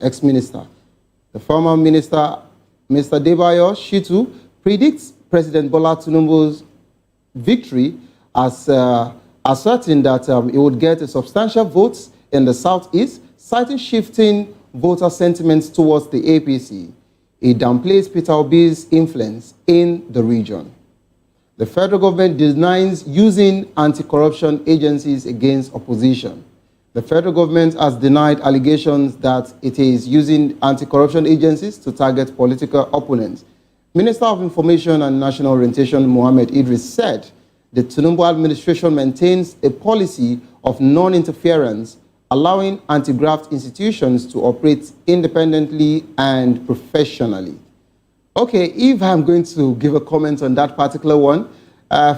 ex-minister. The former minister, Mr. Debayo Shitu, predicts President Bola Tinubu's victory as asserting that he would get a substantial votes in the southeast, citing shifting voter sentiments towards the APC. He downplays Peter Obi's influence in the region. The federal government denies using anti-corruption agencies against opposition. The federal government has denied allegations that it is using anti-corruption agencies to target political opponents. Minister of Information and National Orientation Mohammed Idris said the Tinubu administration maintains a policy of non-interference, allowing anti-graft institutions to operate independently and professionally. Okay, if I'm going to give a comment on that particular one,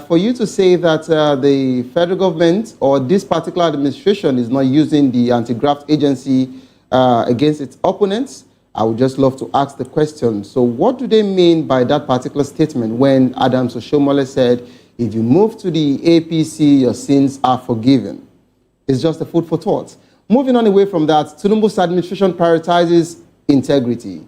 for you to say that the federal government or this particular administration is not using the anti-graft agency against its opponents, I would just love to ask the question. So what do they mean by that particular statement when Adams Oshomole said, if you move to the APC, your sins are forgiven? It's just a food for thought. Moving on away from that, Tinubu's administration prioritizes integrity.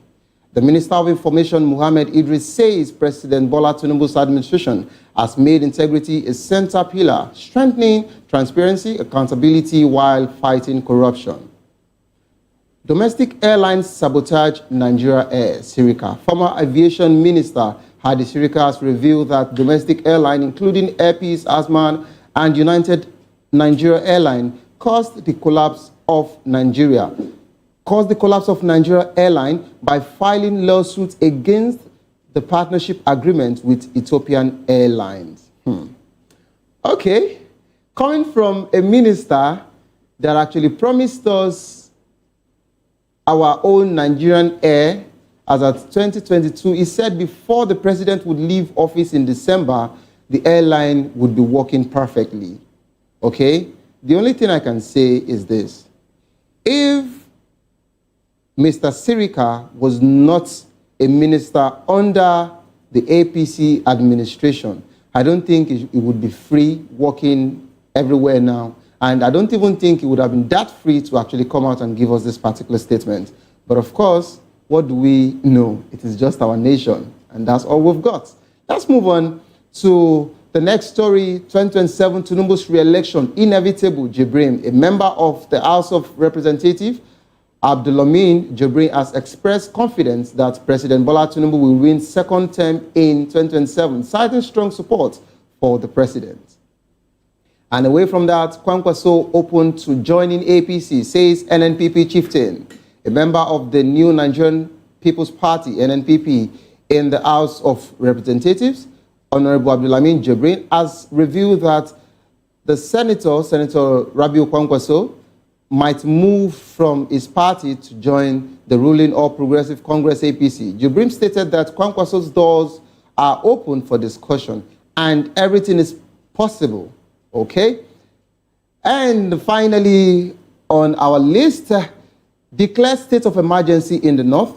The Minister of Information, Mohammed Idris, says President Bola Tinubu's administration has made integrity a center pillar, strengthening transparency, accountability while fighting corruption. Domestic airlines sabotage Nigeria Air, Sirika. Former aviation minister Hadi Sirika has revealed that domestic airline, including Air Peace, Asman, and United Nigeria Airline, caused the collapse of Nigeria Airline by filing lawsuits against the partnership agreement with Ethiopian Airlines. Okay, coming from a minister that actually promised us our own Nigerian Air as at 2022, he said before the president would leave office in December, the airline would be working perfectly. Okay, the only thing I can say is this. If Mr. Sirika was not a minister under the APC administration, I don't think he would be free working everywhere now. And I don't even think he would have been that free to actually come out and give us this particular statement. But of course, what do we know? It is just our nation, and that's all we've got. Let's move on to the next story. 2027 Tinubu's re-election, inevitable. Jibrin, a member of the House of Representatives, Abdulamin Jibrin, has expressed confidence that President Bola Tinubu will win second term in 2027, citing strong support for the president. And away from that, Kwankwaso open to joining APC, says NNPP chieftain. A member of the new Nigerian People's Party, NNPP, in the House of Representatives, Honorable Abdulamin Jibrin, has revealed that the Senator Rabiu Kwankwaso, might move from his party to join the ruling All Progressive Congress APC. Jibrin stated that Kwankwaso's doors are open for discussion and everything is possible. Okay? And finally, on our list, declare state of emergency in the north.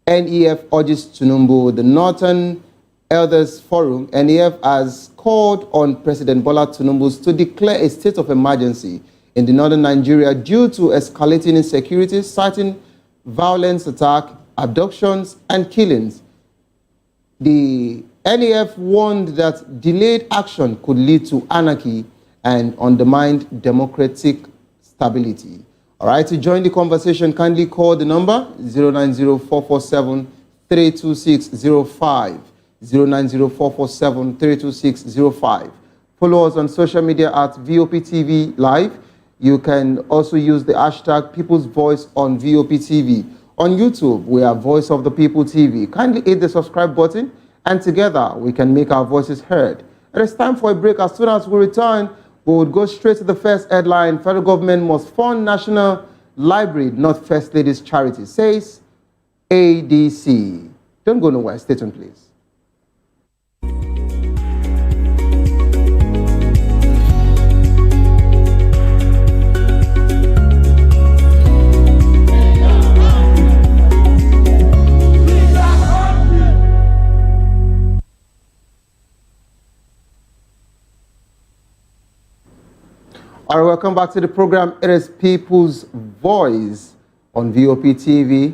NEF urges Tinubu. The Northern Elders Forum, NEF, has called on President Bola Tinubu to declare a state of emergency in the northern Nigeria due to escalating insecurity, citing violence attack, abductions, and killings. The NEF warned that delayed action could lead to anarchy and undermine democratic stability. All right, to join the conversation, kindly call the number 090-447-32605, 090-447-32605. Follow us on social media at VOPTV Live. You can also use the hashtag People's Voice on VOPTV. On YouTube, we are Voice of the People TV. Kindly hit the subscribe button, and together we can make our voices heard. It is time for a break. As soon as we return, we would go straight to the first headline. Federal government must fund National Library, not First Lady's charity, says ADC. Don't go nowhere. Stay tuned, please. All right, welcome back to the program. It is People's Voice on VOP TV.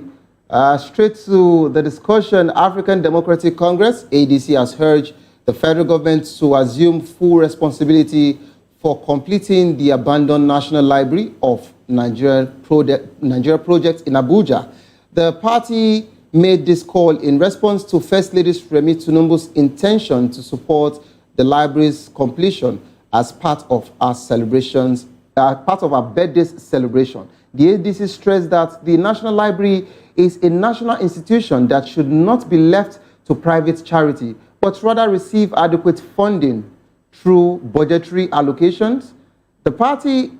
Straight to the discussion, African Democratic Congress, ADC, has urged the federal government to assume full responsibility for completing the abandoned National Library of Nigeria project in Abuja. The party made this call in response to First Lady Remi Tinubu's intention to support the library's completion as part of our celebrations, part of our birthday celebration. The ADC stressed that the National Library is a national institution that should not be left to private charity, but rather receive adequate funding through budgetary allocations. The party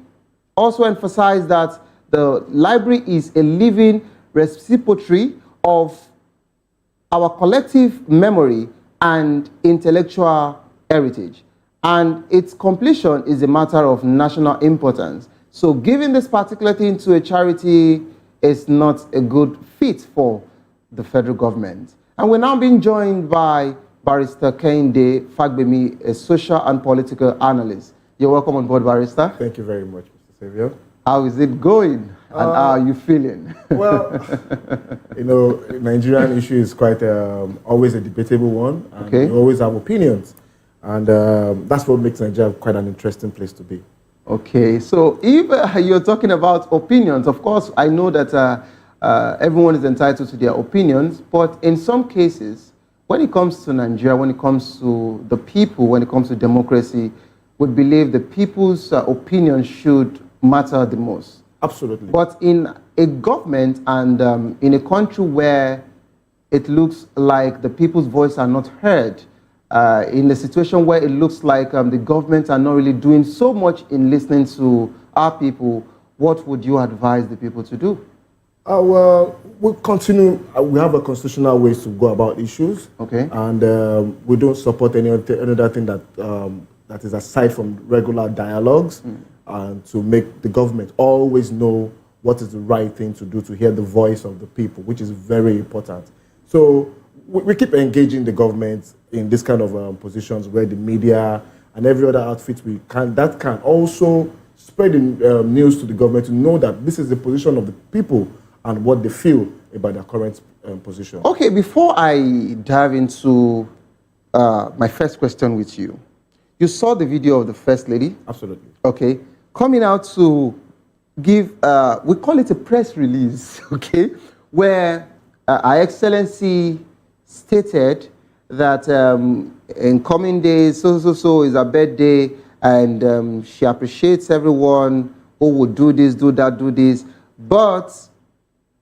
also emphasized that the library is a living repository of our collective memory and intellectual heritage, and its completion is a matter of national importance. So giving this particular thing to a charity is not a good fit for the federal government. And we're now being joined by Barrister Kehinde Fagbemi, a social and political analyst. You're welcome on board, Barrister. Thank you very much, Mr. Savio. How is it going? And how are you feeling? Well, you know, Nigerian issue is quite always a debatable one. And okay. We always have opinions. And that's what makes Nigeria quite an interesting place to be. Okay, so if you're talking about opinions, of course, I know that everyone is entitled to their opinions, but in some cases, when it comes to Nigeria, when it comes to the people, when it comes to democracy, we believe the people's opinion should matter the most. Absolutely. But in a government and in a country where it looks like the people's voice are not heard, in a situation where it looks like the government are not really doing so much in listening to our people, what would you advise the people to do? Well, we'll continue. We have a constitutional ways to go about issues. Okay. And we don't support any other thing that, that is aside from regular dialogues and to make the government always know what is the right thing to do to hear the voice of the people, which is very important. So we keep engaging the government in this kind of positions where the media and every other outfit that can also spread the news to the government to know that this is the position of the people and what they feel about their current position. Okay, before I dive into my first question with you, you saw the video of the First Lady? Absolutely. Okay, coming out to give, we call it a press release, okay, where Her Excellency stated that in coming days, so is her birthday, and she appreciates everyone who would do this, do that, do this, but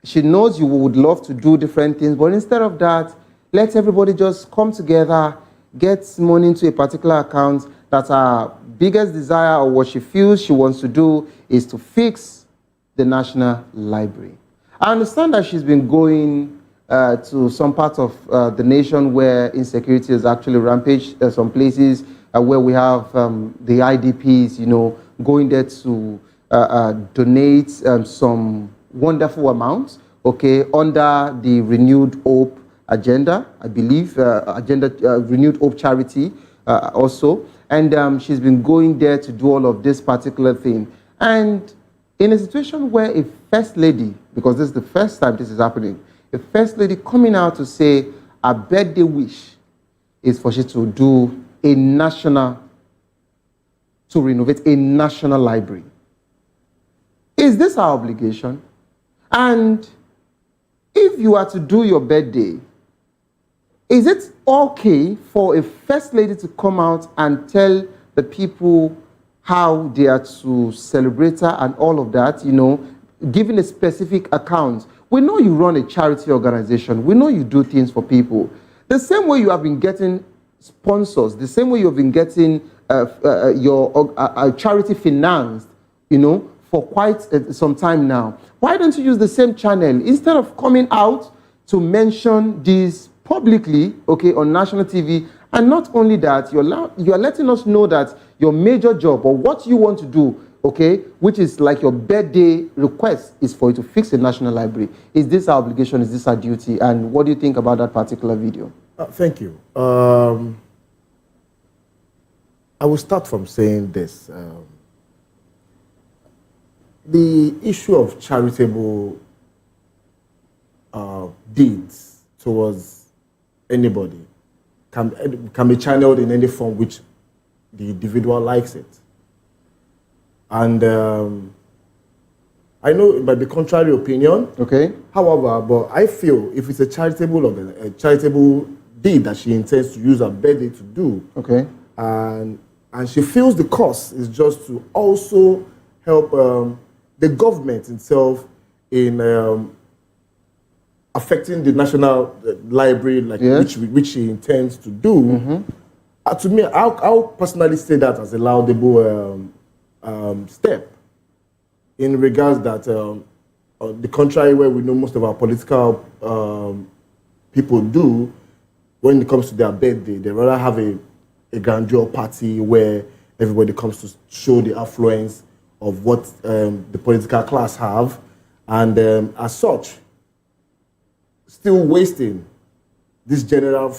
she knows you would love to do different things, but instead of that, let everybody just come together, get money into a particular account, that her biggest desire or what she feels she wants to do is to fix the National Library. I understand that she's been going to some parts of the nation where insecurity is actually rampage, some places where we have the IDPs, you know, going there to donate some wonderful amounts, okay, under the Renewed Hope agenda, I believe, Renewed Hope charity also. And she's been going there to do all of this particular thing. And in a situation where a First Lady, because this is the first time this is happening, a First Lady coming out to say her birthday wish is for she to do a national, to renovate a national library. Is this our obligation? And if you are to do your birthday, is it okay for a First Lady to come out and tell the people how they are to celebrate her and all of that, you know, giving a specific account? We know you run a charity organization. We know you do things for people. The same way you have been getting sponsors, the same way you have been getting your charity financed, you know, for quite some time now. Why don't you use the same channel instead of coming out to mention this publicly, okay, on national TV? And not only that, you are letting us know that your major job or what you want to do, okay, which is like your birthday request, is for you to fix a national library. Is this our obligation? Is this our duty? And what do you think about that particular video? Thank you. I will start from saying this. The issue of charitable deeds towards anybody can be channeled in any form which the individual likes it. And I know it might be contrary opinion. Okay. However, but I feel if it's a charitable deed that she intends to use her birthday to do, okay, and she feels the cost is just to also help the government itself in affecting the National Library, like yes, which she intends to do. To me, I'll personally say that as a laudable step, in regards that on the contrary where we know most of our political people do, when it comes to their birthday, they rather have a grandeur party where everybody comes to show the affluence of what the political class have, and as such, still wasting these general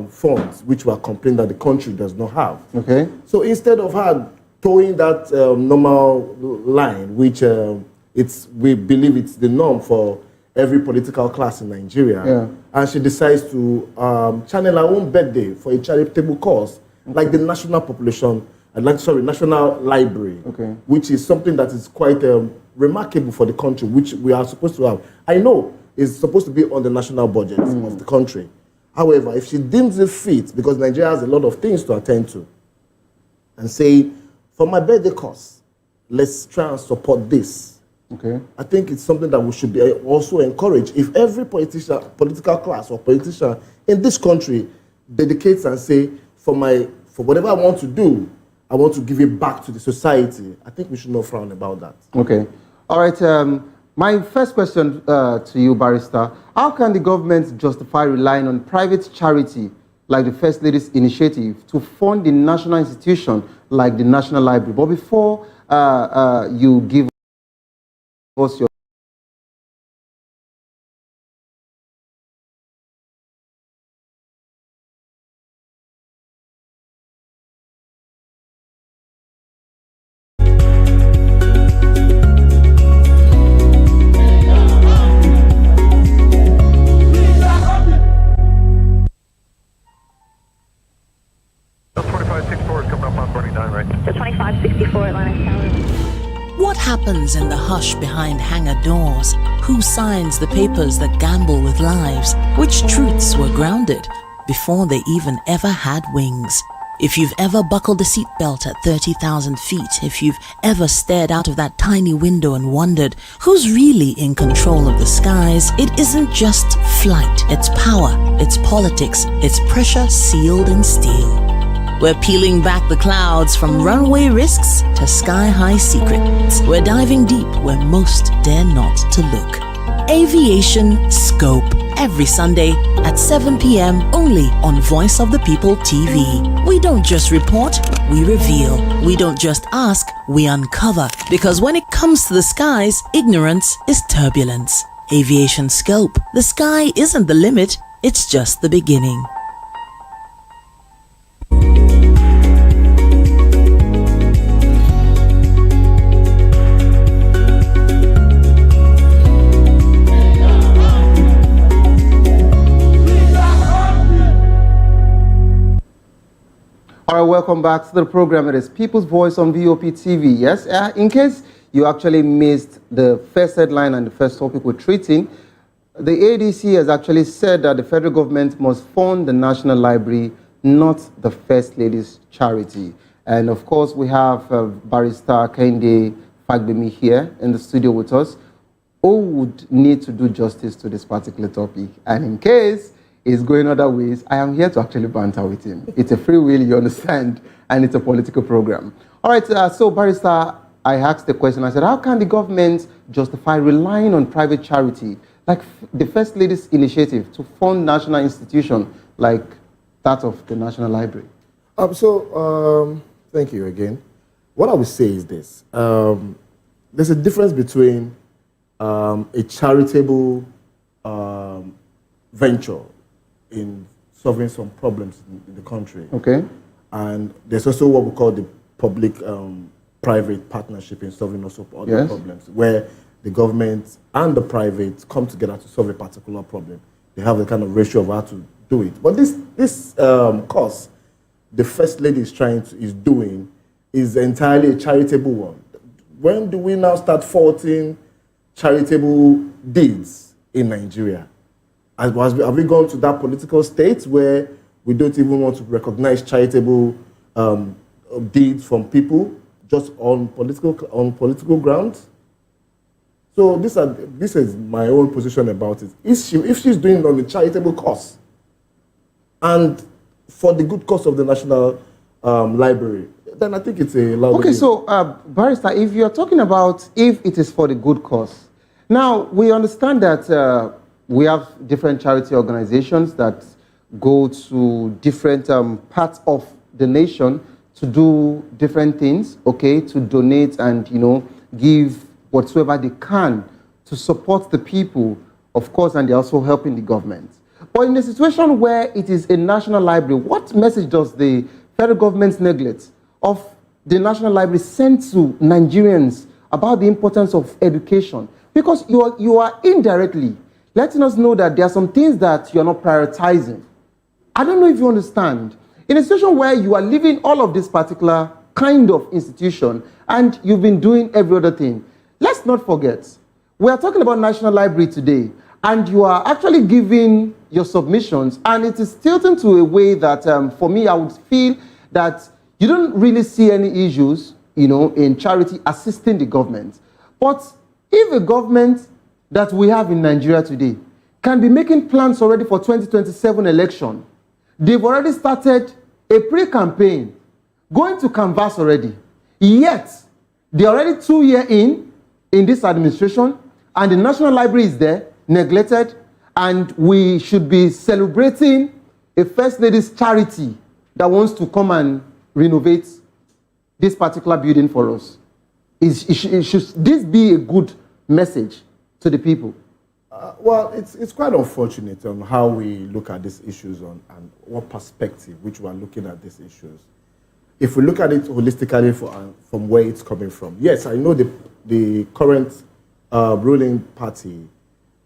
funds which were complaining that the country does not have. okay. So instead of her towing that normal line, which we believe it's the norm for every political class in Nigeria, and she decides to channel her own birthday for a charitable cause, like the national national library, which is something that is quite remarkable for the country, which we are supposed to have. I know it's supposed to be on the national budget of the country. However, if she deems it fit, because Nigeria has a lot of things to attend to, and say, for my birthday cause, let's try and support this. Okay. I think it's something that we should be also encourage. If every political class or politician in this country dedicates and say, for whatever I want to do, I want to give it back to the society, I think we should not frown about that. Okay. All right. My first question to you, Barrister, how can the government justify relying on private charity like the First Lady's initiative to fund the national institution like the National Library? But before you give us your What happens in the hush behind hangar doors? Who signs the papers that gamble with lives? Which truths were grounded before they even ever had wings? If you've ever buckled a seatbelt at 30,000 feet, if you've ever stared out of that tiny window and wondered who's really in control of the skies, it isn't just flight, it's power, it's politics, it's pressure sealed in steel. We're peeling back the clouds from runway risks to sky-high secrets. We're diving deep where most dare not to look. Aviation Scope, every Sunday at 7 p.m. only on Voice of the People TV. We don't just report, we reveal. We don't just ask, we uncover. Because when it comes to the skies, ignorance is turbulence. Aviation Scope, the sky isn't the limit, it's just the beginning. All right, welcome back to the program. It is People's Voice on VOP TV. Yes, in case you actually missed the first headline and the first topic we're treating, the ADC has actually said that the federal government must fund the National Library, not the First Lady's charity. And of course, we have Barrister Kehinde Fagbemi here in the studio with us, who would need to do justice to this particular topic. And in case is going other ways, I am here to actually banter with him. It's a free will, you understand, and it's a political program. All right, so Barrister, I asked the question, I said, how can the government justify relying on private charity, like the First Lady's initiative, to fund national institutions like that of the National Library? Thank you again. What I would say is this. There's a difference between a charitable venture in solving some problems in the country. Okay. And there's also what we call the public-private partnership in solving also other problems, where the government and the private come together to solve a particular problem. They have a kind of ratio of how to do it. But this course the First Lady is doing is entirely a charitable one. When do we now start faulting charitable deeds in Nigeria? Have we gone to that political state where we don't even want to recognize charitable deeds from people just on political grounds? So this is my own position about it. If she's doing it on the charitable cause and for the good cause of the National Library, then I think it's a laudable. Okay, so Barrister, if you're talking about if it is for the good cause, now we understand that we have different charity organizations that go to different parts of the nation to do different things, okay, to donate and, give whatsoever they can to support the people, of course, and they're also helping the government. But in a situation where it is a national library, what message does the federal government's neglect of the National Library send to Nigerians about the importance of education? Because you are indirectly letting us know that there are some things that you're not prioritizing. I don't know if you understand. In a situation where you are leaving all of this particular kind of institution and you've been doing every other thing, let's not forget, we are talking about National Library today, and you are actually giving your submissions, and it is tilting to a way that, for me, I would feel that you don't really see any issues, in charity assisting the government. But if a government that we have in Nigeria today can be making plans already for 2027 election, they've already started a pre-campaign, going to canvass already, yet they're already 2 years in this administration, and the National Library is there, neglected, and we should be celebrating a First Lady's charity that wants to come and renovate this particular building for us. Should this be a good message to the people? Well, it's quite unfortunate on how we look at these issues and what perspective which we are looking at these issues. If we look at it holistically from where it's coming from, yes, I know the current ruling party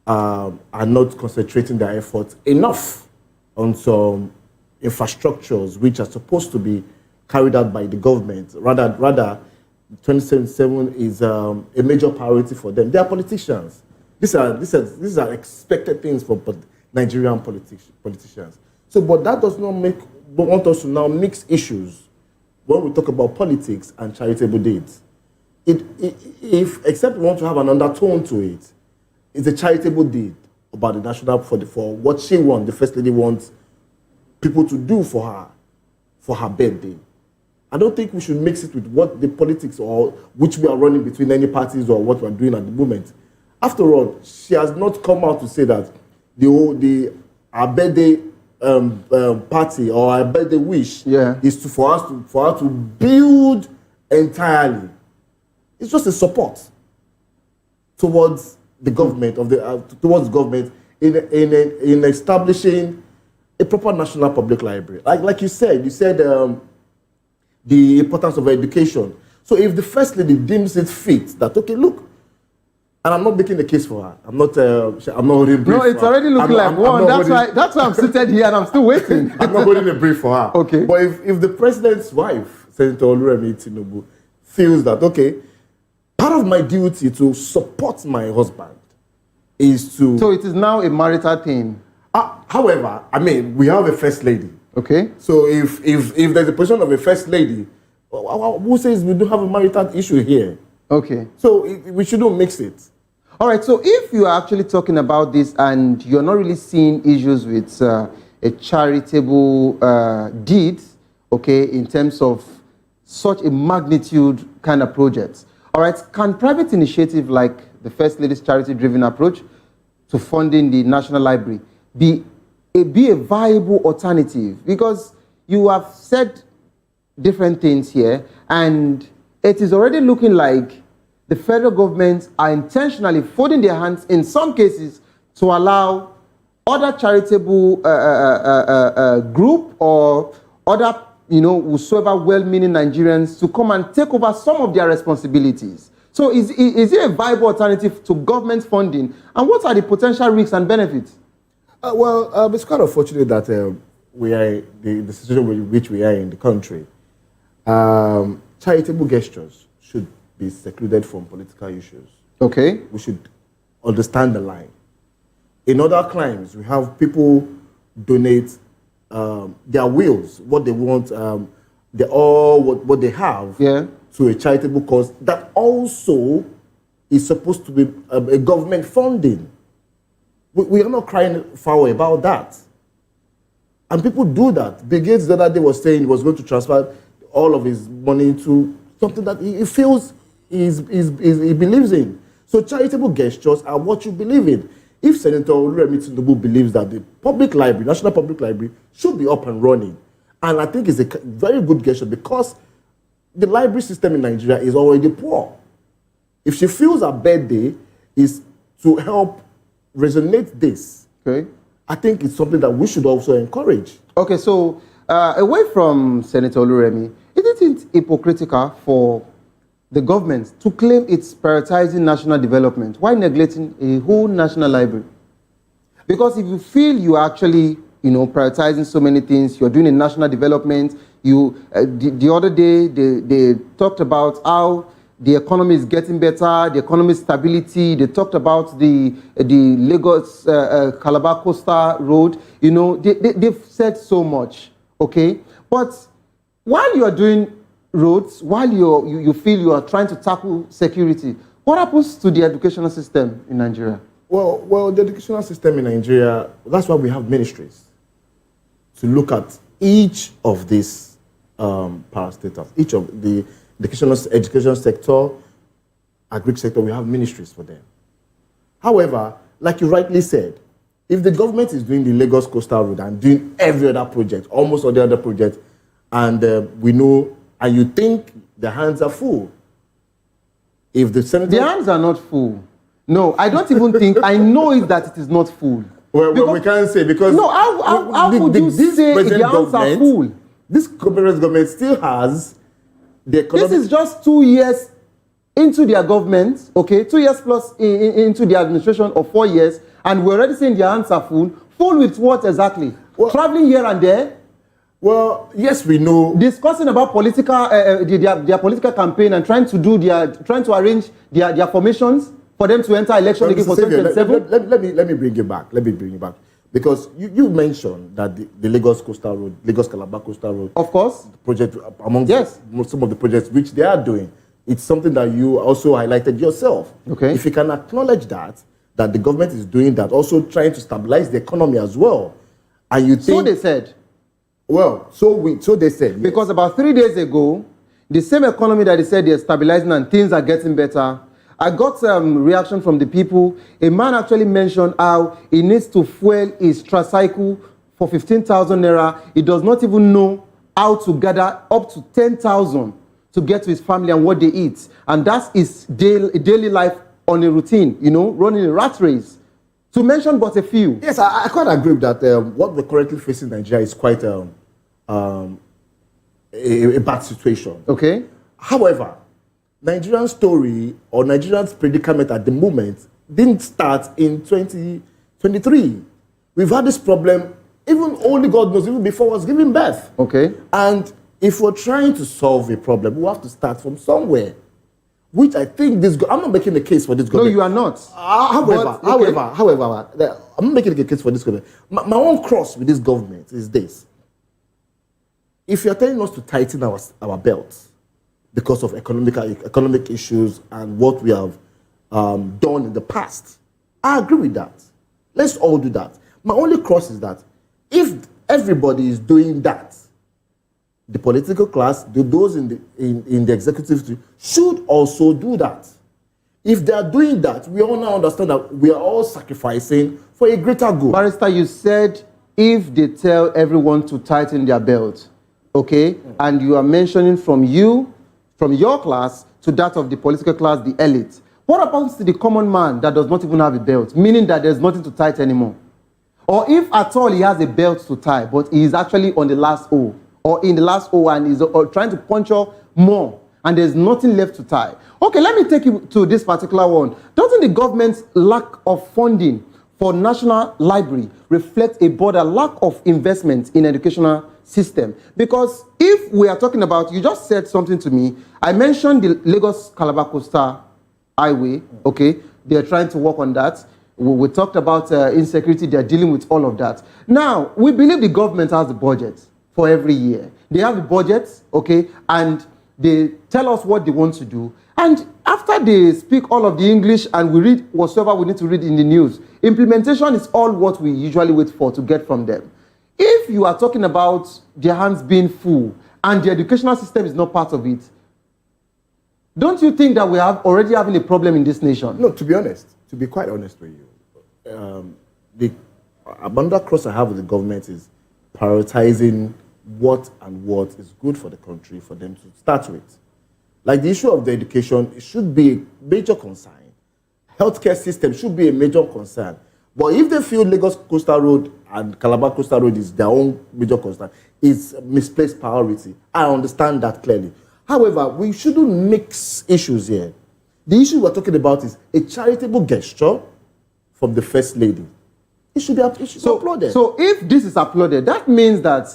are not concentrating their efforts enough on some infrastructures which are supposed to be carried out by the government. Rather, 2077 is a major priority for them. They are politicians. These are expected things for Nigerian politicians. So, but that does not want us to now mix issues when we talk about politics and charitable deeds. Except we want to have an undertone to it, it's a charitable deed about the national for what she wants, the First Lady wants people to do for her birthday. I don't think we should mix it with what the politics or which we are running between any parties or what we're doing at the moment. After all, she has not come out to say that our birthday party or our birthday wish is for her to build entirely. It's just a support towards the government towards government in establishing a proper national public library. Like you said the importance of education. So if the First Lady deems it fit that, okay, look, and I'm not making a case for her. I'm not holding a brief. No, it's already looking like one. That's why I'm seated here and I'm still waiting. I'm not holding a brief for her. Okay. But if the president's wife, Senator Oluremi Tinubu, feels that, okay, part of my duty to support my husband is to... So it is now a marital thing. However, I mean, we have a First Lady. Okay. So if there's a position of a First Lady, who says we don't have a marital issue here? Okay. So we shouldn't mix it. All right, so if you are actually talking about this and you're not really seeing issues with a charitable deed, okay, in terms of such a magnitude kind of project, all right, can private initiative like the First Lady's charity-driven approach to funding the National Library be a viable alternative? Because you have said different things here, and it is already looking like the federal government are intentionally folding their hands in some cases to allow other charitable group or other, whosoever well-meaning Nigerians to come and take over some of their responsibilities. So is it a viable alternative to government funding? And what are the potential risks and benefits? It's quite unfortunate that we are the situation in which we are in the country. Charitable gestures should be secluded from political issues. Okay. We should understand the line. In other climes, we have people donate their wills, what they want, what they have, to a charitable cause that also is supposed to be a government funding. We are not crying foul about that. And people do that. Bill Gates the other day was saying he was going to transfer all of his money to something that he feels he believes in. So charitable gestures are what you believe in. If Senator Tinubu believes that the public library, National Public Library, should be up and running, and I think it's a very good gesture because the library system in Nigeria is already poor. If she feels her birthday is to help resonate this, okay, I think it's something that we should also encourage. Okay, so away from Senator Oluremi, isn't it hypocritical for the government to claim it's prioritizing national development while neglecting a whole national library? Because if you feel you are actually, prioritizing so many things, you're doing a national development, the other day they talked about how the economy is getting better, the economic stability. They talked about the Lagos Calabar Coastal Road. They've said so much, okay? But while you are doing roads, while you feel you are trying to tackle security, what happens to the educational system in Nigeria? Well, the educational system in Nigeria, that's why we have ministries to look at each of these parastatals, each of the education sector, agric sector, we have ministries for them. However, like you rightly said, if the government is doing the Lagos Coastal Road and doing every other project, almost all the other projects, and we know, and you think the hands are full, if the senator... The hands are not full. No, I don't even think, I know that it is not full. Well, we can't say because... No, how would you say the hands are full? This government still has the economic... This is just 2 years into their government, okay? 2 years plus into the administration, or 4 years, and we're already saying their hands are full. Full with what exactly? Well, traveling here and there? Well, yes, we know. Discussing about political, their political campaign and trying to arrange their formations for them to enter election again for 2027. Let me bring you back. Because you mentioned that the Lagos Coastal Road, Lagos Calabar Coastal Road, of course, the project among some of the projects which they are doing, it's something that you also highlighted yourself. Okay. If you can acknowledge that the government is doing that, also trying to stabilize the economy as well, and you think... So they said. Well, so they said. Yes. Because about 3 days ago, the same economy that they said they're stabilizing and things are getting better, I got some reaction from the people. A man actually mentioned how he needs to fuel his tricycle for 15,000 naira. He does not even know how to gather up to 10,000 to get to his family and what they eat. And that's his daily life on a routine, running a rat race. To mention but a few. Yes, I quite agree with that. What we're currently facing in Nigeria is quite a bad situation. Okay. However, Nigerian story or Nigerian's predicament at the moment didn't start in 2023. We've had this problem, even only God knows, even before I was giving birth. Okay. And if we're trying to solve a problem, we have to start from somewhere. Which I think I'm not making a case for this government. No, you are not. However, I'm not making a case for this government. My own cross with this government is this. If you're telling us to tighten our belts because of economic issues and what we have done in the past, I agree with that. Let's all do that. My only cross is that if everybody is doing that, the political class, those in the executive should also do that. If they are doing that, we all now understand that we are all sacrificing for a greater good. Barrister, you said if they tell everyone to tighten their belt, okay, and you are mentioning from your class to that of the political class, the elite. What happens to the common man that does not even have a belt, meaning that there's nothing to tighten anymore? Or if at all he has a belt to tie, but he is actually on the last O, or in the last O and is trying to puncture more, and there's nothing left to tie. Okay, let me take you to this particular one. Doesn't the government's lack of funding for National Library reflects a broader lack of investment in educational system. Because if we are talking about, you just said something to me, I mentioned the Lagos-Calabar Coastal Highway, okay? They're trying to work on that. We talked about insecurity, they're dealing with all of that. Now, we believe the government has the budget for every year. They have the budget, okay, and they tell us what they want to do. And after they speak all of the English and we read whatsoever we need to read in the news, implementation is all what we usually wait for to get from them. If you are talking about their hands being full and the educational system is not part of it, don't you think that we are already having a problem in this nation? No, to be honest, to be quite honest with you, the abundant cross I have with the government is prioritizing what is good for the country for them to start with. Like the issue of the education, it should be a major concern. Healthcare system should be a major concern. But if they feel Lagos Coastal Road and Calabar Coastal Road is their own major concern, it's misplaced priority. I understand that clearly. However, we shouldn't mix issues here. The issue we're talking about is a charitable gesture from the First Lady. It should be applauded. So if this is applauded, that means that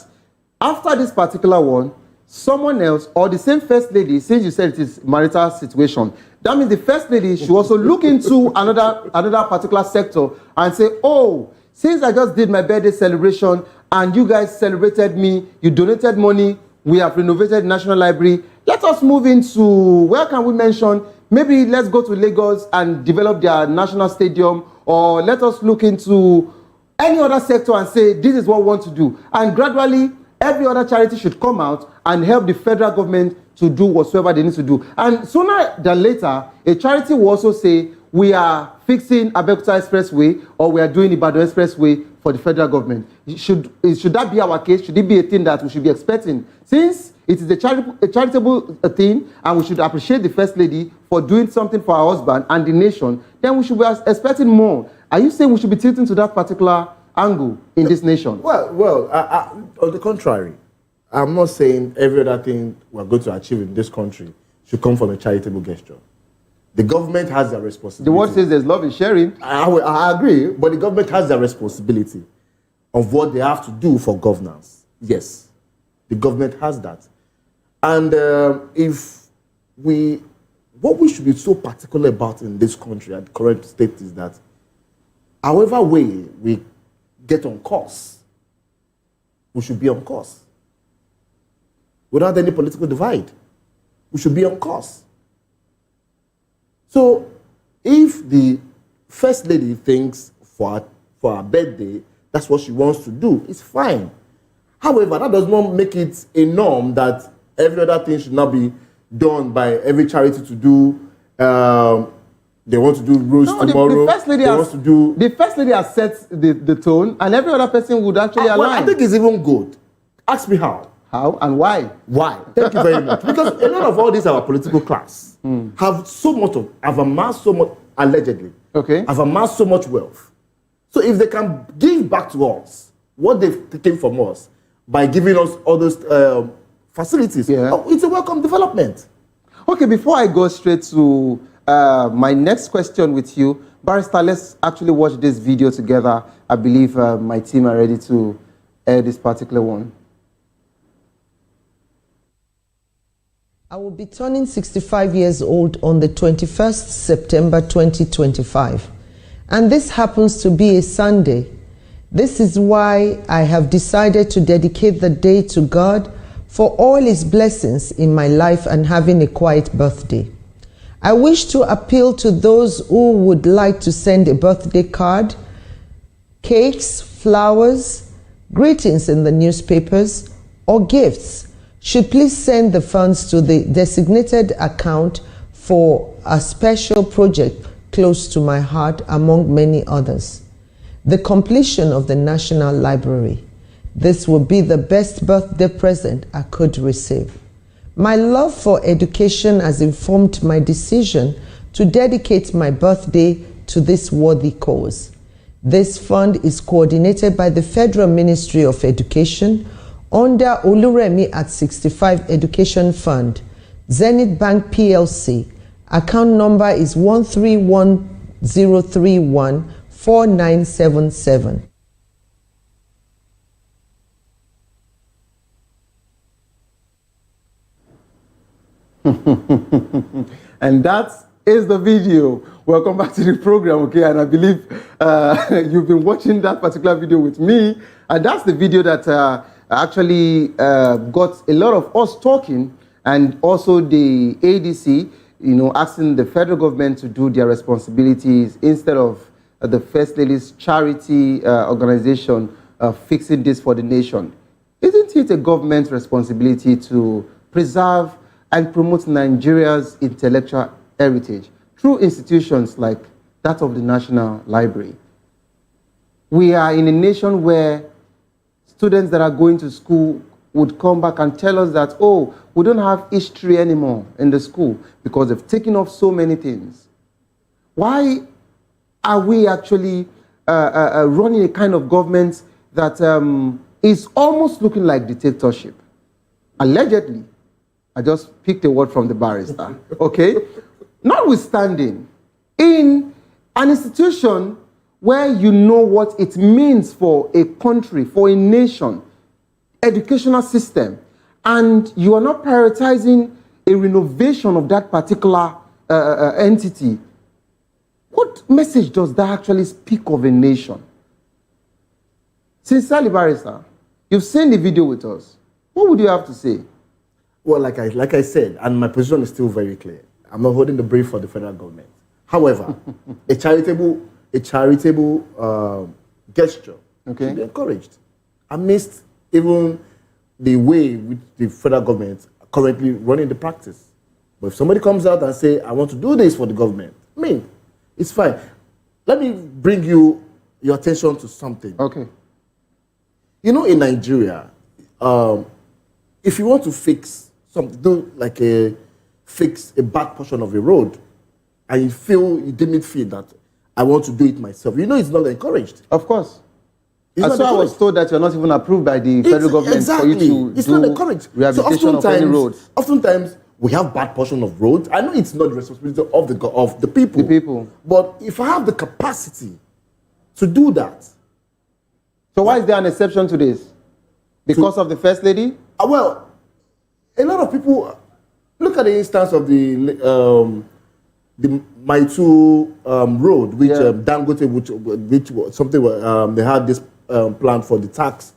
after this particular one, someone else or the same First Lady, since you said it is marital situation, that means the First Lady should also look into another particular sector and say, oh, since I just did my birthday celebration and you guys celebrated me, you donated money, we have renovated National Library, let us move into, where can we mention, maybe let's go to Lagos and develop their national stadium, or let us look into any other sector and say, this is what we want to do. And gradually, every other charity should come out and help the federal government to do whatsoever they need to do. And sooner than later, a charity will also say, we are fixing Abeokuta Expressway or we are doing Ibadan Expressway for the federal government. Should that be our case? Should it be a thing that we should be expecting? Since it is a charitable thing and we should appreciate the First Lady for doing something for our husband and the nation, then we should be expecting more. Are you saying we should be tilting to that particular angle in this nation? Well, on the contrary, I'm not saying every other thing we're going to achieve in this country should come from a charitable gesture. The government has their responsibility. The word says there's love in sharing. I agree, but the government has their responsibility of what they have to do for governance. Yes, the government has that. And what we should be so particular about in this country at the current state is that however way we get on course, we should be on course. Without any political divide, we should be on course. So, if the First Lady thinks for her birthday, that's what she wants to do, it's fine. However, that does not make it a norm that every other thing should not be done by every charity to do. They want to do roast tomorrow. The First Lady has set the tone, and every other person would actually align. Well, I think it's even good. Ask me how. How and why? Why? Thank you very much. Because a lot of all these our political class have amassed so much, allegedly, have amassed so much wealth. So if they can give back to us what they've taken from us by giving us all those facilities, it's a welcome development. Okay, before I go straight to my next question with you, Barrister, let's actually watch this video together. I believe my team are ready to air this particular one. I will be turning 65 years old on the 21st September 2025. And this happens to be a Sunday. This is why I have decided to dedicate the day to God for all His blessings in my life and having a quiet birthday. I wish to appeal to those who would like to send a birthday card, cakes, flowers, greetings in the newspapers, or gifts. Should please send the funds to the designated account for a special project close to my heart, among many others. The completion of the National Library. This will be the best birthday present I could receive. My love for education has informed my decision to dedicate my birthday to this worthy cause. This fund is coordinated by the Federal Ministry of Education under Oluremi at 65 Education Fund, Zenith Bank PLC. Account number is 131031 4977. And that is the video. Welcome back to the program, okay? And I believe you've been watching that particular video with me. And that's the video that actually got a lot of us talking, and also the ADC, you know, asking the federal government to do their responsibilities instead of the First Lady's charity organization fixing this for the nation. Isn't it a government responsibility to preserve and promote Nigeria's intellectual heritage through institutions like that of the National Library? We are in a nation where students that are going to school would come back and tell us that, oh, we don't have history anymore in the school because they've taken off so many things. Why are we actually running a kind of government that is almost looking like dictatorship? Allegedly. I just picked a word from the barrister, okay? Notwithstanding, in an institution where you know what it means for a country, for a nation, educational system, and you are not prioritizing a renovation of that particular entity, what message does that actually speak of a nation? Sincerely, barrister, you've seen the video with us. What would you have to say? Well, like I said, and my position is still very clear. I'm not holding the brief for the federal government. However, a charitable gesture should be encouraged amidst even the way which the federal government are currently running the practice. But if somebody comes out and say, I want to do this for the government, I mean, it's fine. Let me bring your attention to something. Okay. You know, in Nigeria, if you want to fix something, fix a bad portion of a road, and you didn't feel that I want to do it myself, you know it's not encouraged. Of course. It's so I was told that you're not even approved by the federal government for you to it's do not encouraged. rehabilitation of any roads. Oftentimes, we have bad portion of roads. I know it's not the responsibility of the people. The people. But if I have the capacity to do that. So why is there an exception to this? Because of the First Lady? Well, a lot of people look at the instance of the Maitu road, which Dangote, which was something they had this plan for the tax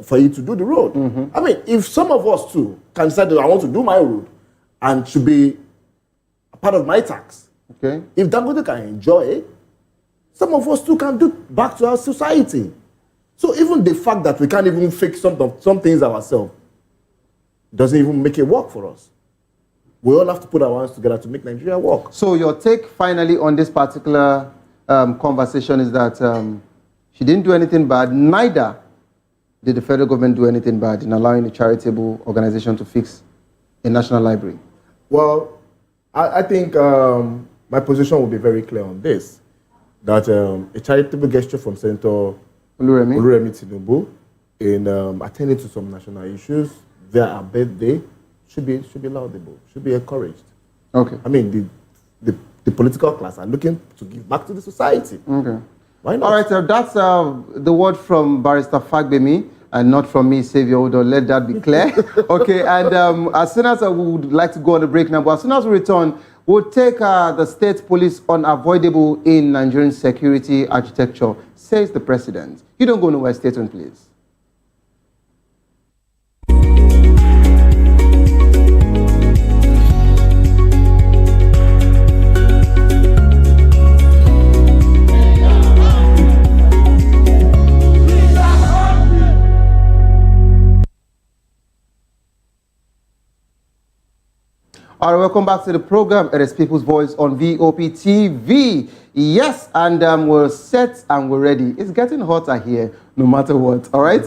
for you to do the road. Mm-hmm. I mean, if some of us too can decide that I want to do my road and should be a part of my tax, okay. If Dangote can enjoy it, some of us too can do back to our society. So even the fact that we can't even fix some things ourselves doesn't even make it work for us. We all have to put our hands together to make Nigeria work. So your take finally on this particular conversation is that she didn't do anything bad, neither did the federal government do anything bad in allowing a charitable organization to fix a national library? Well, I think my position will be very clear on this, that a charitable gesture from Senator Oluremi Tinubu in attending to some national issues via our birthday should be laudable, should be encouraged. Okay. I mean, the political class are looking to give back to the society. Okay. Why not? All right, that's the word from Barrister Fagbemi and not from me, Savior Odo. Let that be clear. Okay, and as soon as we would like to go on the break now, but as soon as we return, we'll take the state police unavoidable in Nigerian security architecture, says the president. You don't go nowhere, stay tuned, please. All right, welcome back to the program. It is People's Voice on VOP TV. Yes, and we're set and we're ready. It's getting hotter here, no matter what. All right.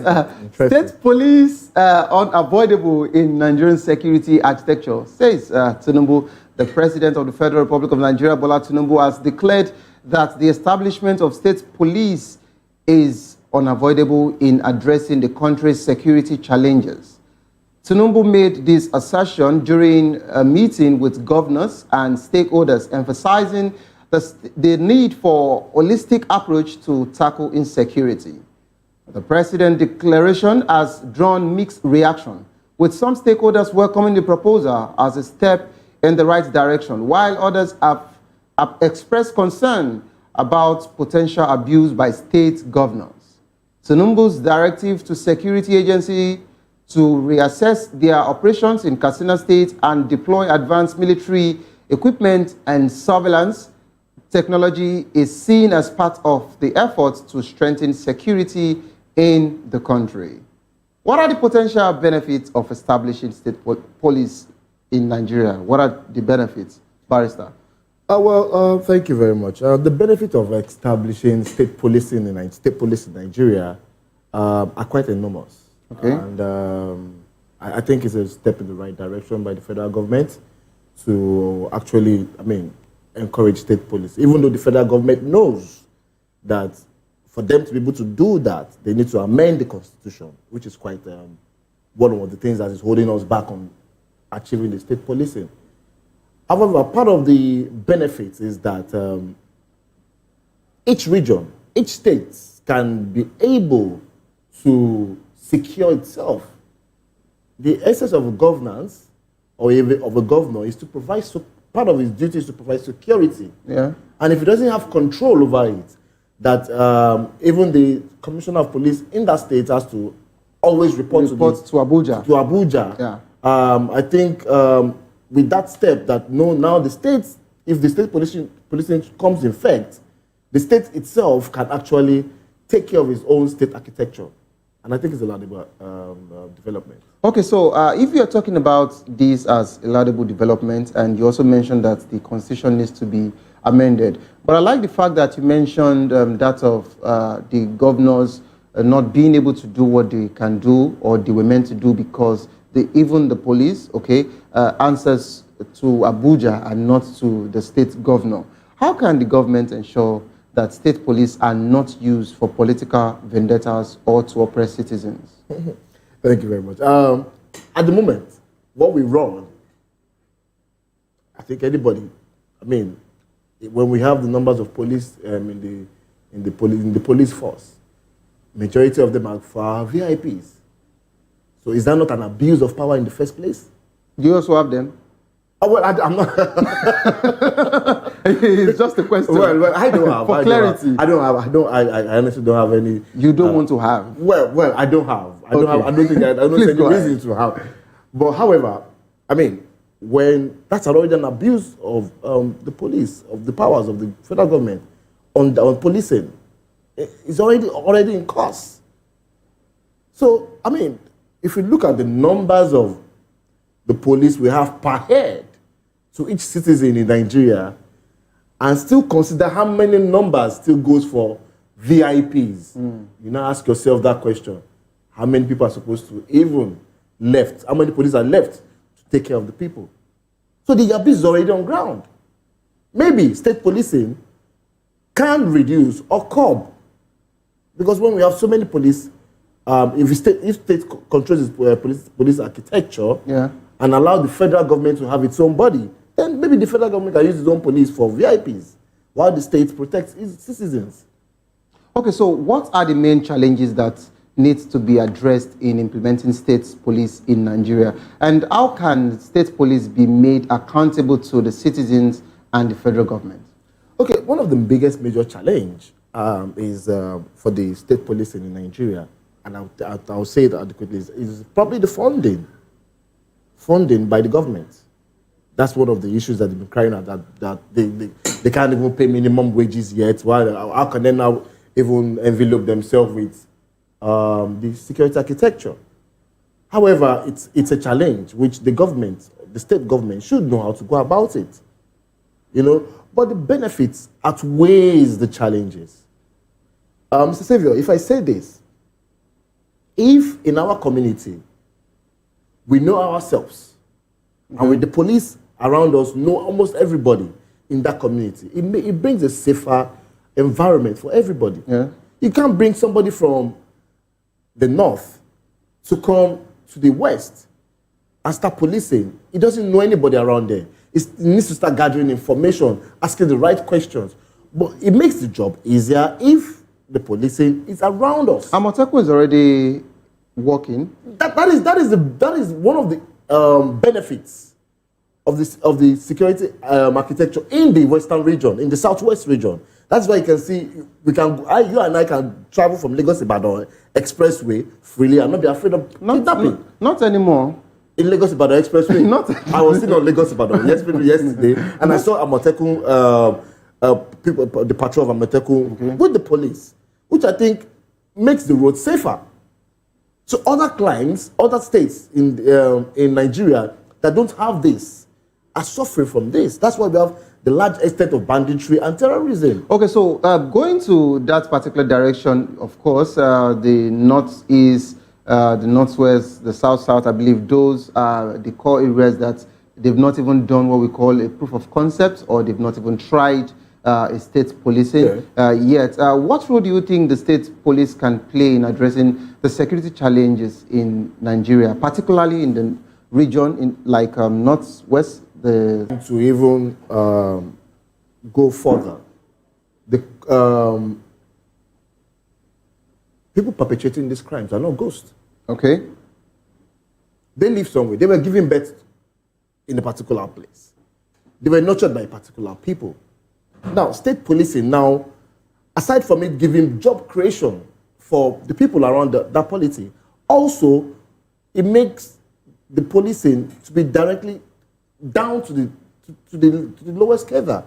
State police unavoidable in Nigerian security architecture, says Tinubu. The President of the Federal Republic of Nigeria, Bola Tinubu, has declared that the establishment of state police is unavoidable in addressing the country's security challenges. Tinubu made this assertion during a meeting with governors and stakeholders, emphasizing the need for holistic approach to tackle insecurity. The president's declaration has drawn mixed reaction, with some stakeholders welcoming the proposal as a step in the right direction, while others have expressed concern about potential abuse by state governors. Tinubu's directive to security agencies to reassess their operations in Katsina State and deploy advanced military equipment and surveillance technology is seen as part of the efforts to strengthen security in the country. What are the potential benefits of establishing state police in Nigeria? What are the benefits, Barrister? Thank you very much. The benefit of establishing state police in Nigeria are quite enormous. Okay. And I think it's a step in the right direction by the federal government to actually, encourage state police. Even though the federal government knows that for them to be able to do that, they need to amend the constitution, which is quite one of the things that is holding us back on achieving the state policing. However, part of the benefits is that each region, each state can be able to secure itself. The essence of governance or even of a governor is to provide, part of his duty is to provide security. Yeah. And if he doesn't have control over it, that even the commissioner of police in that state has to always report to Abuja. To Abuja. Yeah. I think with that step that now the states, if the state policing comes in effect, the state itself can actually take care of its own state architecture. And I think it's a laudable development. Okay, so if you're talking about this as a laudable development, and you also mentioned that the constitution needs to be amended, but I like the fact that you mentioned that of the governors not being able to do what they can do or they were meant to do because even the police, answers to Abuja and not to the state governor. How can the government ensure that state police are not used for political vendettas or to oppress citizens? Thank you very much. At the moment, what we run, I think anybody, when we have the numbers of police in the police force, majority of them are for our VIPs. So is that not an abuse of power in the first place? Do you also have them? Oh, well, I'm not. It's just a question. Well, I don't have. For clarity. I honestly don't have any. You don't want to have? Well, I don't have. I don't see any reason to have. But however, when that's already an abuse of the police, of the powers of the federal government on policing, it's already in course. So, if you look at the numbers of the police we have per head to each citizen in Nigeria, and still consider how many numbers still goes for VIPs, you now ask yourself that question. How many people are supposed to even left? How many police are left to take care of the people? So the abuse is already on ground. Maybe state policing can reduce or curb. Because when we have so many police, if state controls its police architecture, and allow the federal government to have its own body, then maybe the federal government can use its own police for VIPs, while the state protects its citizens. Okay, so what are the main challenges that needs to be addressed in implementing state police in Nigeria? And how can state police be made accountable to the citizens and the federal government? Okay, one of the biggest major challenge is for the state policing in Nigeria, and I'll say it adequately, is probably the funding by the government. That's one of the issues that they've been crying out, that they can't even pay minimum wages yet. How can they now even envelope themselves with the security architecture? However, it's a challenge which the state government should know how to go about it. But the benefits outweighs the challenges. Mr. Savior, if I say this, if in our community we know ourselves, and with the police around us know almost everybody in that community, it brings a safer environment for everybody. Yeah. You can't bring somebody from the north to come to the west and start policing. He doesn't know anybody around there. It needs to start gathering information, asking the right questions. But it makes the job easier if the policing is around us. Amotekun is already working. That is one of the benefits of the security architecture in the western region, in the southwest region. That's why you can see you and I can travel from Lagos Ibadan expressway freely and not be afraid of kidnapping. Not anymore. In Lagos Ibadan expressway. I was sitting on Lagos Ibadan yesterday, and I saw Amotekun, people, the patrol of Amotekun with the police, which I think makes the road safer. So other climes, other states in Nigeria that don't have this are suffering from this. That's why we have the large extent of banditry and terrorism. Okay, so going to that particular direction, of course, the northeast, the northwest, the south-south, I believe those are the core areas that they've not even done what we call a proof of concept, or they've not even tried a state policing yet. What role do you think the state police can play in addressing the security challenges in Nigeria, particularly in the region in like northwest? To even go further, the people perpetrating these crimes are not ghosts. Okay. They live somewhere. They were giving birth in a particular place. They were nurtured by particular people. Now, state policing now, aside from it giving job creation for the people around that polity, also it makes the policing to be directly down to the lowest cadre.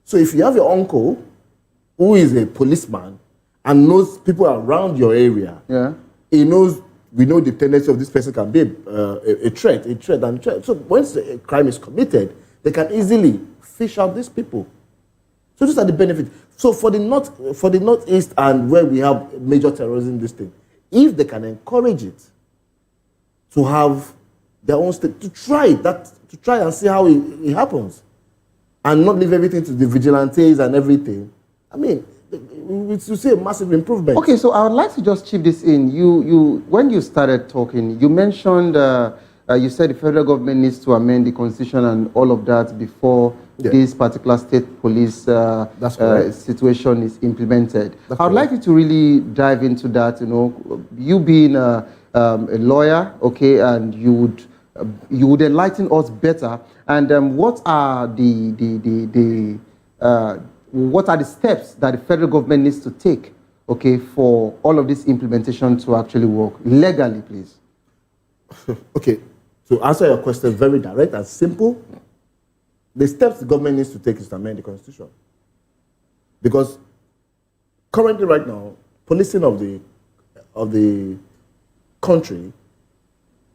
So if you have your uncle who is a policeman and knows people around your area, he knows, we know the tendency of this person can be a threat. So once a crime is committed, they can easily fish out these people. So these are the benefits. So for the northeast and where we have major terrorism, this thing, if they can encourage it to have their own state, to try and see how it happens, and not leave everything to the vigilantes and everything. I mean, we see a massive improvement. Okay, so I would like to just chip this in. When you started talking, you mentioned, you said the federal government needs to amend the constitution and all of that before this particular state police situation is implemented. I would like you to really dive into that. You know, you being a lawyer, okay, and you would enlighten us better. And what are what are the steps that the federal government needs to take, okay, for all of this implementation to actually work legally, please? Okay, to answer your question very direct and simple, the steps the government needs to take is to amend the constitution. Because currently, right now, policing of the country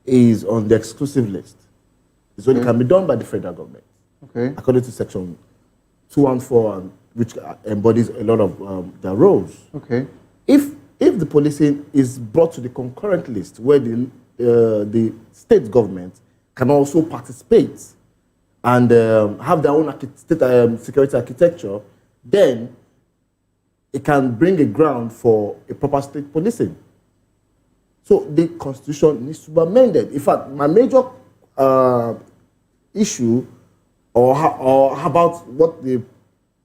is on the exclusive list. It's only can be done by the federal government. Okay. According to Section 214, which embodies a lot of their roles. Okay. If the policing is brought to the concurrent list, where the state government can also participate and have their own state security architecture, then it can bring a ground for a proper state policing. So the constitution needs to be amended. In fact, my major issue, or about what the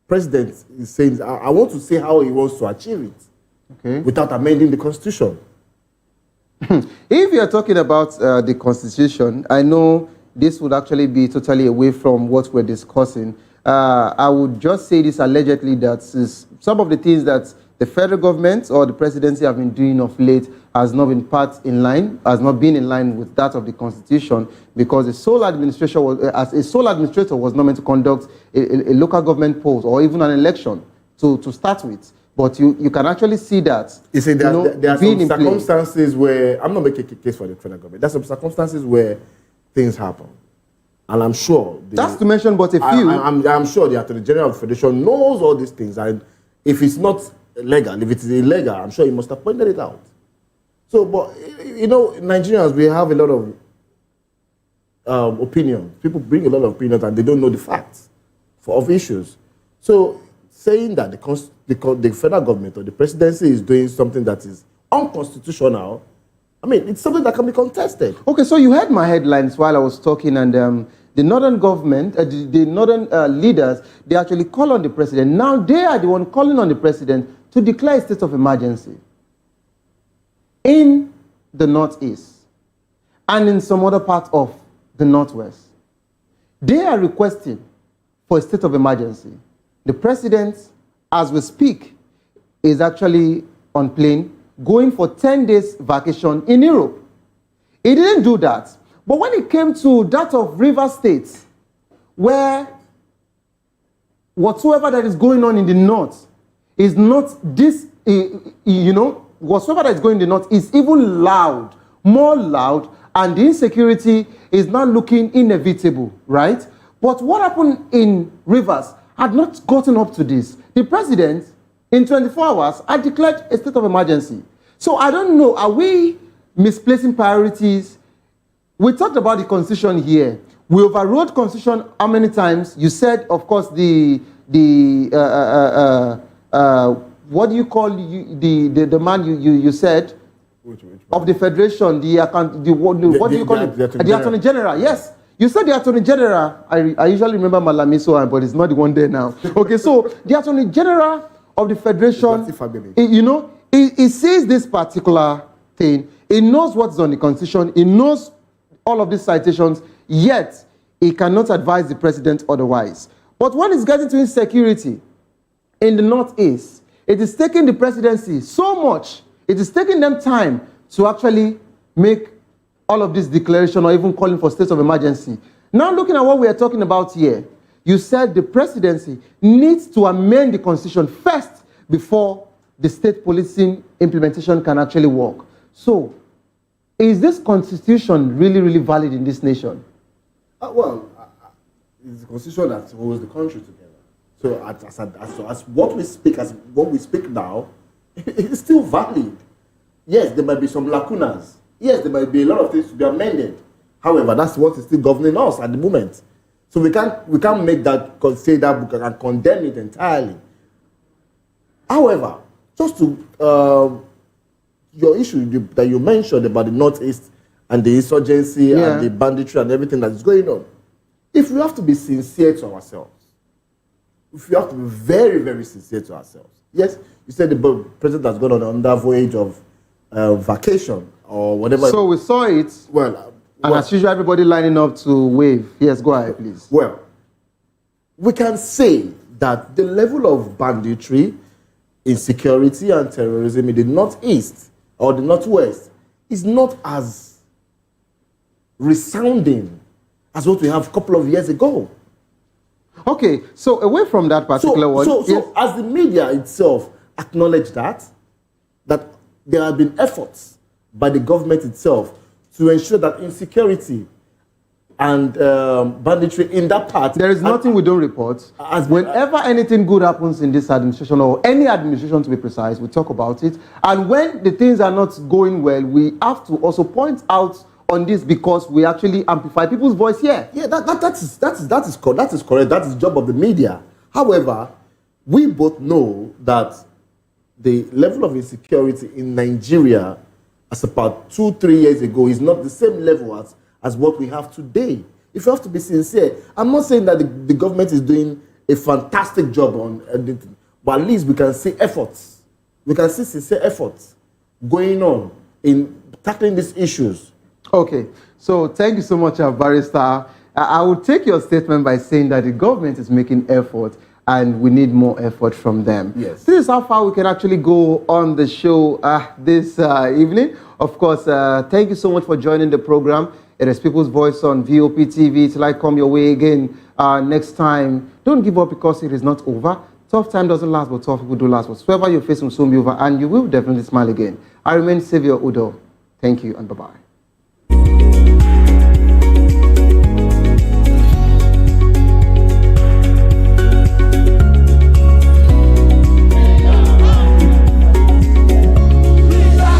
president is saying, I want to see how he wants to achieve it without amending the constitution. If you're talking about the constitution, I know this would actually be totally away from what we're discussing. I would just say this allegedly, that some of the things that the federal government or the presidency have been doing of late has not been in line with that of the constitution, because a sole administrator was not meant to conduct a local government poll or even an election to start with. But you can actually see that. You see, there are some circumstances where, I'm not making a case for the federal government, there's some circumstances where things happen. And I'm sure... That's to mention but a few. I'm sure the Attorney General of the Federation knows all these things. And if it's not legal, if it is illegal, I'm sure he must have pointed it out. So, but, you know, Nigerians, we have a lot of opinions. People bring a lot of opinions and they don't know the facts of issues. So, saying that the federal government or the presidency is doing something that is unconstitutional, I mean, it's something that can be contested. Okay, so you heard my headlines while I was talking, and the northern government, the northern leaders, they actually call on the president. Now they are the one calling on the president to declare a state of emergency in the northeast and in some other part of the northwest. They are requesting for a state of emergency. The president, as we speak, is actually on plane going for 10 days vacation in Europe. He didn't do that. But when it came to that of Rivers State, where whatsoever that is going on in the north is not this, whatsoever that is going in the north is even loud, more loud, and the insecurity is not looking inevitable, right? But what happened in Rivers had not gotten up to this. The president, in 24 hours, had declared a state of emergency. So I don't know, are we misplacing priorities? We talked about the constitution here. We overrode constitution how many times? You said, of course, what do you call the man you said? Which of the federation, what do you call it? The Attorney General, yes. You said the Attorney General. I usually remember Malamiso, but it's not the one there now. Okay, so the Attorney General of the federation, he sees this particular thing. He knows what's on the constitution. He knows all of these citations, yet he cannot advise the president otherwise. But when it's getting to insecurity in the northeast, it is taking the presidency so much, it is taking them time to actually make all of this declaration or even calling for states of emergency. Now looking at what we are talking about here, you said the presidency needs to amend the constitution first before the state policing implementation can actually work. So, is this constitution really, really valid in this nation? It's the constitution that holds the country together. So as what we speak now, it's still valid. Yes, there might be some lacunas. Yes, there might be a lot of things to be amended. However, that's what is still governing us at the moment. So we can't make that, say that book and condemn it entirely. However, just to your issue that you mentioned about the Northeast and the insurgency and the banditry and everything that is going on, if we have to be sincere to ourselves, if we have to be very, very sincere to ourselves, yes, you said the president has gone on under voyage of vacation or whatever. So we saw it. And as usual, everybody lining up to wave. Yes, go ahead, please. Well, we can say that the level of banditry, insecurity, and terrorism in the Northeast or the Northwest is not as resounding as what we have a couple of years ago. Okay, so away from that particular one. So as the media itself acknowledged that there have been efforts by the government itself to ensure that insecurity and banditry in that part... There is nothing we don't report. Whenever anything good happens in this administration, or any administration to be precise, we talk about it. And when the things are not going well, we have to also point out on this because we actually amplify people's voice here. Yeah, that is correct. That is the job of the media. However, we both know that the level of insecurity in Nigeria as about 2-3 years ago is not the same level as what we have today. If you have to be sincere, I'm not saying that the government is doing a fantastic job on anything, but at least we can see efforts. We can see sincere efforts going on in tackling these issues. Okay, so thank you so much, Barrister. I will take your statement by saying that the government is making effort and we need more effort from them. Yes. This is how far we can actually go on the show this evening. Of course, thank you so much for joining the program. It is People's Voice on VOP TV. Till I come your way again next time. Don't give up because it is not over. Tough time doesn't last, but tough people do last. Whatsoever you're facing will soon be over, and you will definitely smile again. I remain Savior Udo. Thank you, and bye-bye.